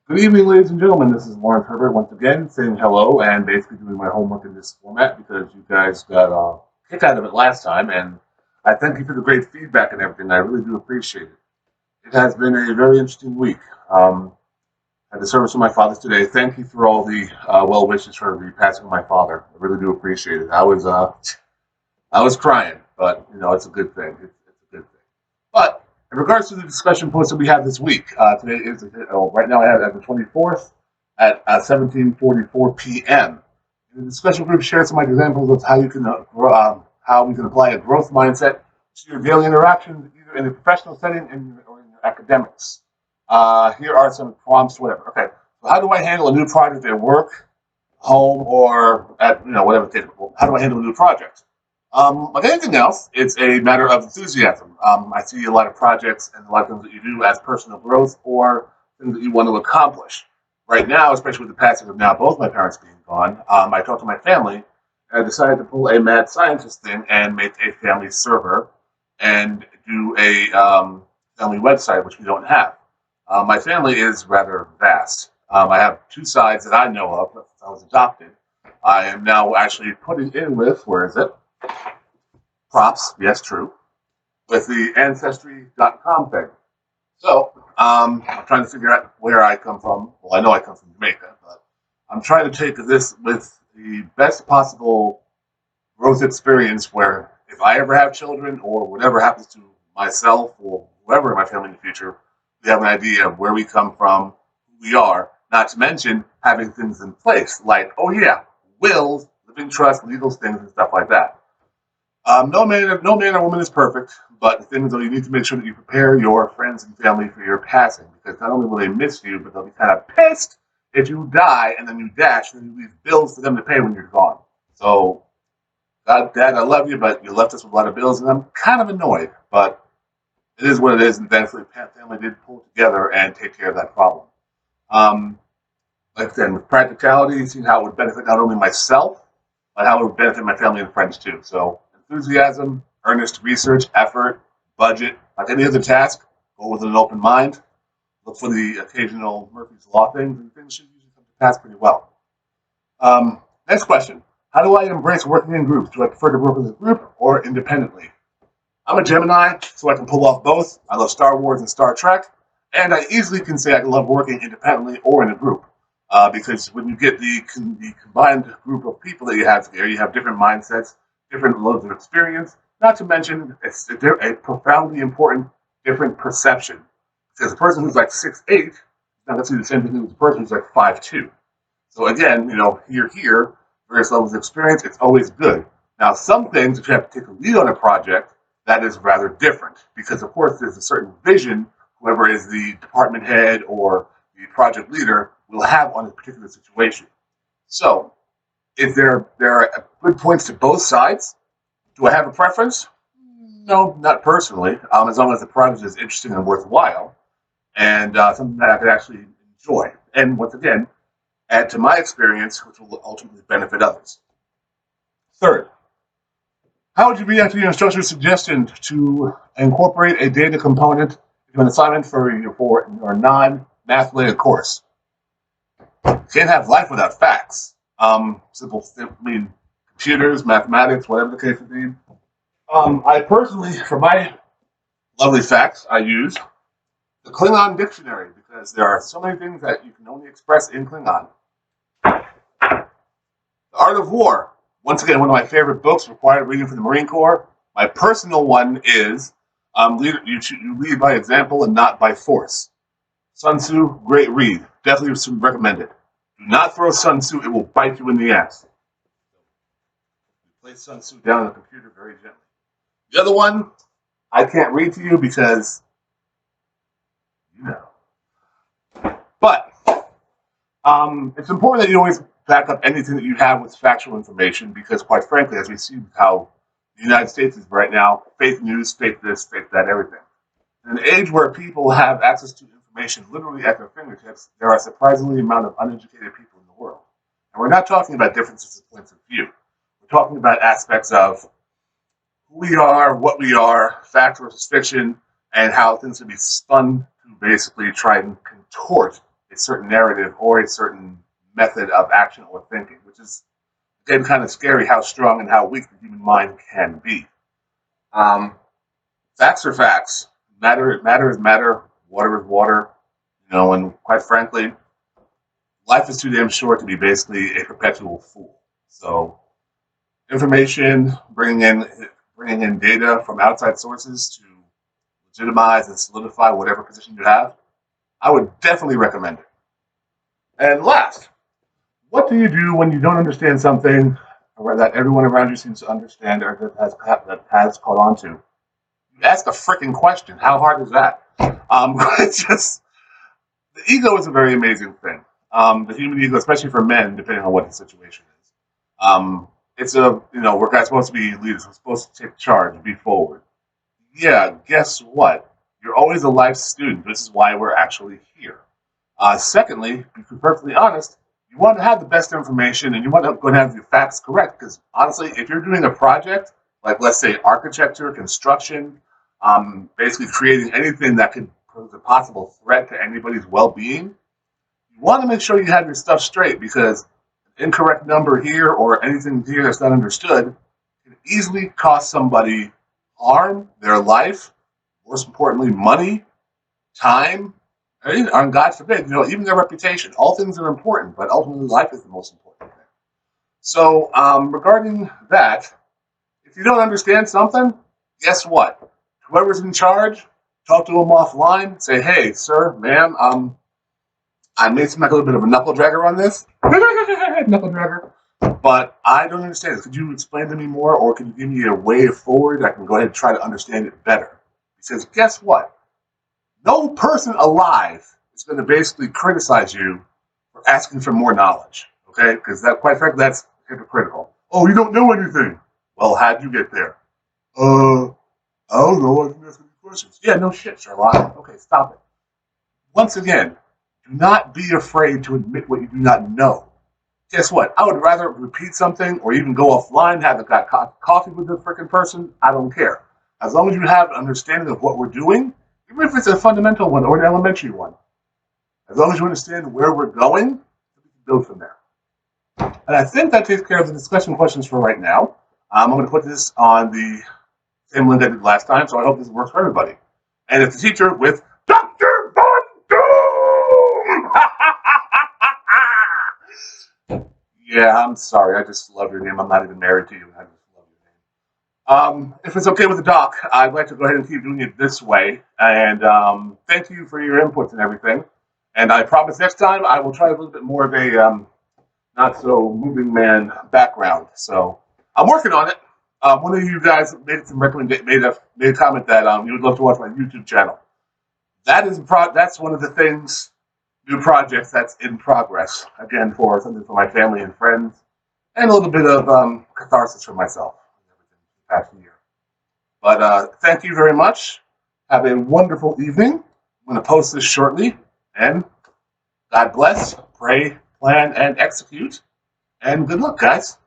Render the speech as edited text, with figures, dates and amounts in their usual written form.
Good evening, ladies and gentlemen. This is Herbert once again saying hello and basically doing my homework in this format because you guys got a kick out of it last time, and I thank you for the great feedback and everything. I really do appreciate it. It has been a very interesting week. At the service of my father's today, thank you for all the well wishes for the passing of my father. I really do appreciate it. I was crying, but it's a good thing. It's a good thing. But in regards to the discussion points that we have this week, today is right now I have it at the 24th at 17:44 p.m. The discussion group shares some examples of how we can apply a growth mindset to your daily interactions, either in a professional setting or in your academics. Here are some prompts, whatever. Okay, so how do I handle a new project at work, home, or at whatever? How do I handle a new project? Like anything else, it's a matter of enthusiasm. I see a lot of projects and a lot of things that you do as personal growth or things that you want to accomplish. Right now, especially with the passing of now both my parents being gone, I talked to my family and I decided to pull a mad scientist thing and make a family server and do a family website, which we don't have. My family is rather vast. I have two sides that I know of since I was adopted. I am now actually putting in with, where is it? Props, yes, true, with the Ancestry.com thing. So, I'm trying to figure out where I come from. Well, I know I come from Jamaica, but I'm trying to take this with the best possible growth experience where if I ever have children or whatever happens to myself or whoever in my family in the future, we have an idea of where we come from, who we are, not to mention having things in place like, oh yeah, wills, living trust, legal things, and stuff like that. No man or woman is perfect, but the thing is, though, you need to make sure that you prepare your friends and family for your passing, because not only will they miss you, but they'll be kind of pissed if you die and then you dash, and then you leave bills for them to pay when you're gone. So, God, Dad, I love you, but you left us with a lot of bills, and I'm kind of annoyed, but it is what it is, and thankfully, the family did pull together and take care of that problem. Um, like I said, with practicality, seeing how it would benefit not only myself, but how it would benefit my family and friends too. So enthusiasm, earnest research, effort, budget, like any other task, go with an open mind. Look for the occasional Murphy's Law things, and things should usually come to pass pretty well. Next question. How do I embrace working in groups? Do I prefer to work with a group or independently? I'm a Gemini, so I can pull off both. I love Star Wars and Star Trek, and I easily can say I love working independently or in a group. Because when you get the combined group of people that you have there, you have different mindsets, different loads of experience, not to mention a profoundly important different perception. Because a person who's like 6'8" is not going to see the same thing as a person who's like 5'2". So again, here, various levels of experience, it's always good. Now, some things, if you have to take a lead on a project, that is rather different because, of course, there's a certain vision whoever is the department head or the project leader will have on a particular situation. So, if there are good points to both sides, do I have a preference? No, not personally. As long as the project is interesting and worthwhile, and something that I could actually enjoy, and once again, add to my experience, which will ultimately benefit others. Third, how would you react to your instructor's suggestion to incorporate a data component into an assignment for your non-math related course? You can't have life without facts. Computers, mathematics, whatever the case may be. I personally, for my lovely facts, I use the Klingon dictionary because there are so many things that you can only express in Klingon. The Art of War, once again, one of my favorite books, required reading for the Marine Corps. My personal one is you lead by example and not by force. Sun Tzu, great read. Definitely recommend it. Do not throw Sun Tzu, it will bite you in the ass. Place Sun Tzu down on the computer very gently. The other one, I can't read to you because, you know. But it's important that you always back up anything that you have with factual information because, quite frankly, as we see how the United States is right now, fake news, fake this, fake that, everything. In an age where people have access to information literally at their fingertips, there are a surprisingly amount of uneducated people in the world. And we're not talking about differences of points of view. We're talking about aspects of who we are, what we are, fact versus fiction, and how things can be spun to basically try and contort a a certain narrative or a certain method of action or thinking, which is, again, kind of scary how strong and how weak the human mind can be. Um, Facts are facts. Matter is matter. Water is water. And quite frankly, life is too damn short to be basically a perpetual fool. So, information, bringing in data from outside sources to legitimize and solidify whatever position you have, I would definitely recommend it. And last, what do you do when you don't understand something that everyone around you seems to understand or that has caught on to? You ask a freaking question. How hard is that? It's just the ego is a very amazing thing. The human ego, especially for men, depending on what the situation is. It's we're guys supposed to be leaders. We're supposed to take charge, be forward. Yeah, guess what? You're always a life student. This is why we're actually here. Secondly, to be perfectly honest, you want to have the best information and you want to go and have the facts correct. Because honestly, if you're doing a project, like let's say architecture, construction, basically creating anything that could pose a possible threat to anybody's well-being, you want to make sure you have your stuff straight because an incorrect number here or anything here that's not understood can easily cost somebody harm, their life, most importantly, money, time, and God forbid, even their reputation. All things are important, but ultimately life is the most important thing. So regarding that, if you don't understand something, guess what? Whoever's in charge, talk to them offline. Say, hey, sir, ma'am, I may seem like a little bit of a knuckle dragger on this. Knuckle dragger. But I don't understand this. Could you explain to me more, or can you give me a way forward I can go ahead and try to understand it better? Because guess what? No person alive is going to basically criticize you for asking for more knowledge. Okay? Because that, quite frankly, that's hypocritical. Oh, you don't know anything. Well, how'd you get there? I don't know. I can ask any questions. Yeah, no shit, Sherlock. Okay, stop it. Once again, do not be afraid to admit what you do not know. Guess what? I would rather repeat something or even go offline, have a coffee with the freaking person. I don't care. As long as you have an understanding of what we're doing, even if it's a fundamental one or an elementary one, as long as you understand where we're going, we can build from there. And I think that takes care of the discussion questions for right now. I'm going to put this on the same link I did last time, so I hope this works for everybody. And it's the teacher with Dr. Von Doom! Yeah, I'm sorry. I just love your name. I'm not even married to you. I just love your name. If it's okay with the doc, I'd like to go ahead and keep doing it this way. And thank you for your inputs and everything. And I promise next time I will try a little bit more of a not so moving man background. So I'm working on it. One of you guys made some made a comment that you would love to watch my YouTube channel. That's one of the things, new projects that's in progress. Again, for something for my family and friends, and a little bit of catharsis for myself the past year. But thank you very much. Have a wonderful evening. I'm going to post this shortly, and God bless. Pray, plan, and execute. And good luck, guys.